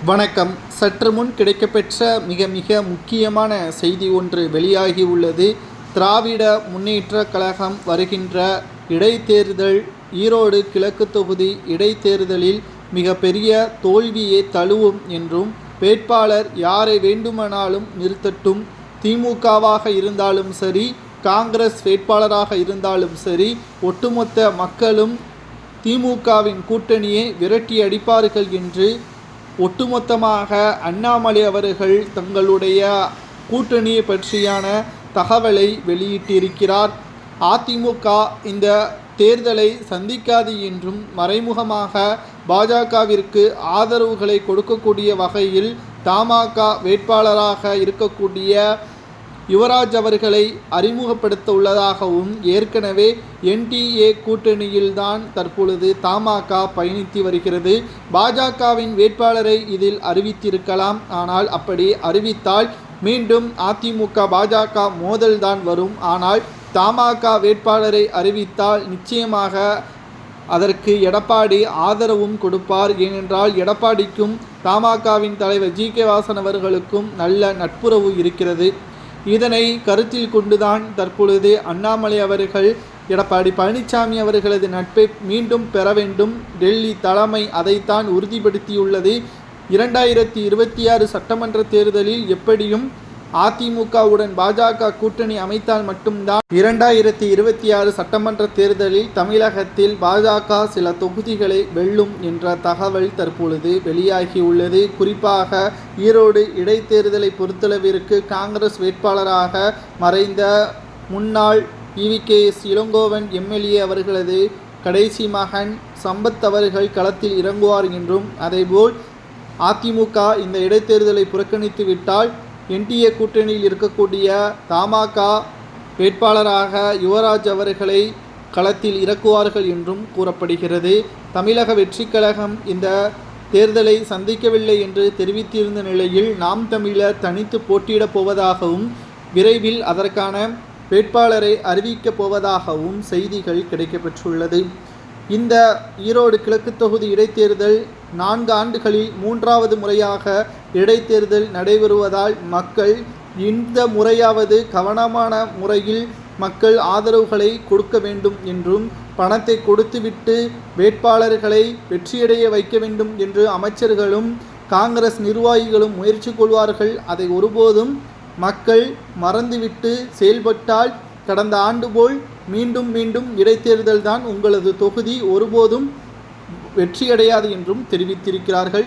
வணக்கம். சற்று முன் கிடைக்கப்பெற்ற மிக முக்கியமான செய்தி ஒன்று வெளியாகி உள்ளது. திராவிட முன்னேற்றக் கழகம் வருகின்ற இடைத்தேர்தல் ஈரோடு கிழக்கு தொகுதி இடைத்தேர்தலில் மிகப்பெரிய தோல்வியே தழுவும் என்றும், வேட்பாளர் யாரை வேண்டுமானாலும் நிறுத்தட்டும், திமுகவாக இருந்தாலும் சரி, காங்கிரஸ் வேட்பாளராக இருந்தாலும் சரி, ஒட்டுமொத்த மக்களும் திமுகவின் கூட்டணியை விரட்டி அடிப்பார்கள் என்று ஒட்டுமொத்தமாக அண்ணாமலை அவர்கள் தங்களுடைய கூட்டணியை பற்றியான தகவலை வெளியிட்டிருக்கிறார். அதிமுக இந்த தேர்தலை சந்திக்காது என்றும், மறைமுகமாக பாஜகவிற்கு ஆதரவுகளை கொடுக்கக்கூடிய வகையில் தமாக வேட்பாளராக இருக்கக்கூடிய யுவராஜ் அவர்களை அறிமுகப்படுத்த உள்ளதாகவும், ஏற்கனவே என்டிஏ கூட்டணியில்தான் தற்பொழுது தமாக பயணித்து வருகிறது. பாஜகவின் வேட்பாளரை இதில் அறிவித்திருக்கலாம். ஆனால் அப்படி அறிவித்தால் மீண்டும் அதிமுக பாஜக மோதல்தான் வரும். ஆனால் தமாக வேட்பாளரை அறிவித்தால் நிச்சயமாக அதற்கு எடப்பாடி ஆதரவும் கொடுப்பார். ஏனென்றால் எடப்பாடிக்கும் தமாகவின் தலைவர் ஜி.கே. வாசன் அவர்களுக்கும் நல்ல நட்புறவு இருக்கிறது. இதனை கருத்தில் கொண்டுதான் தற்பொழுது அண்ணாமலை அவர்கள் எடப்பாடி பழனிசாமி அவர்களது நட்பை மீண்டும் பெற வேண்டும். டெல்லி தலைமை அதைத்தான் உறுதிப்படுத்தியுள்ளது. 2026 சட்டமன்ற தேர்தலில் எப்படியும் அதிமுகவுடன் பாஜக கூட்டணி அமைத்தால் மட்டும்தான் 2026 சட்டமன்ற தேர்தலில் தமிழகத்தில் பாஜக சில தொகுதிகளை வெல்லும் என்ற தகவல் தற்பொழுது வெளியாகியுள்ளது. குறிப்பாக ஈரோடு இடைத்தேர்தலை பொறுத்தளவிற்கு காங்கிரஸ் வேட்பாளராக மறைந்த முன்னாள் EVKS இளங்கோவன் எம்எல்ஏ அவர்களது கடைசி மகன் சம்பத் அவர்கள் களத்தில் இறங்குவார் என்றும், அதேபோல் அதிமுக இந்த இடைத்தேர்தலை புறக்கணித்து விட்டால் என்டிஏ கூட்டணியில் இருக்கக்கூடிய தமாக வேட்பாளராக யுவராஜ் அவர்களை களத்தில் இறக்குவார்கள் என்றும் கூறப்படுகிறது. தமிழக வெற்றிக் கழகம் இந்த தேர்தலை சந்திக்கவில்லை என்று தெரிவித்திருந்த நிலையில் நாம் தமிழர் தனித்து போட்டியிடப் போவதாகவும், விரைவில் அதற்கான வேட்பாளரை அறிவிக்கப் போவதாகவும் செய்திகள் கிடைக்கப்பெற்றுள்ளது. இந்த ஈரோடு கிழக்கு தொகுதி இடைத்தேர்தல் 4 ஆண்டுகளில் 3வது முறையாக இடைத்தேர்தல் நடைபெறுவதால் மக்கள் இந்த முறையாவது கவனமான முறையில் மக்கள் ஆதரவுகளை கொடுக்க வேண்டும் என்றும், பணத்தை கொடுத்துவிட்டு வேட்பாளர்களை வெற்றியடைய வைக்க வேண்டும் என்று அமைச்சர்களும் காங்கிரஸ் நிர்வாகிகளும் முயற்சி கொள்வார்கள். அதை ஒருபோதும் மக்கள் மறந்துவிட்டு செயல்பட்டால் கடந்த ஆண்டு போல் மீண்டும் இடைத்தேர்தல் தான் உங்களது தொகுதி ஒருபோதும் வெற்றியடையாது என்றும் தெரிவித்திருக்கிறார்கள்.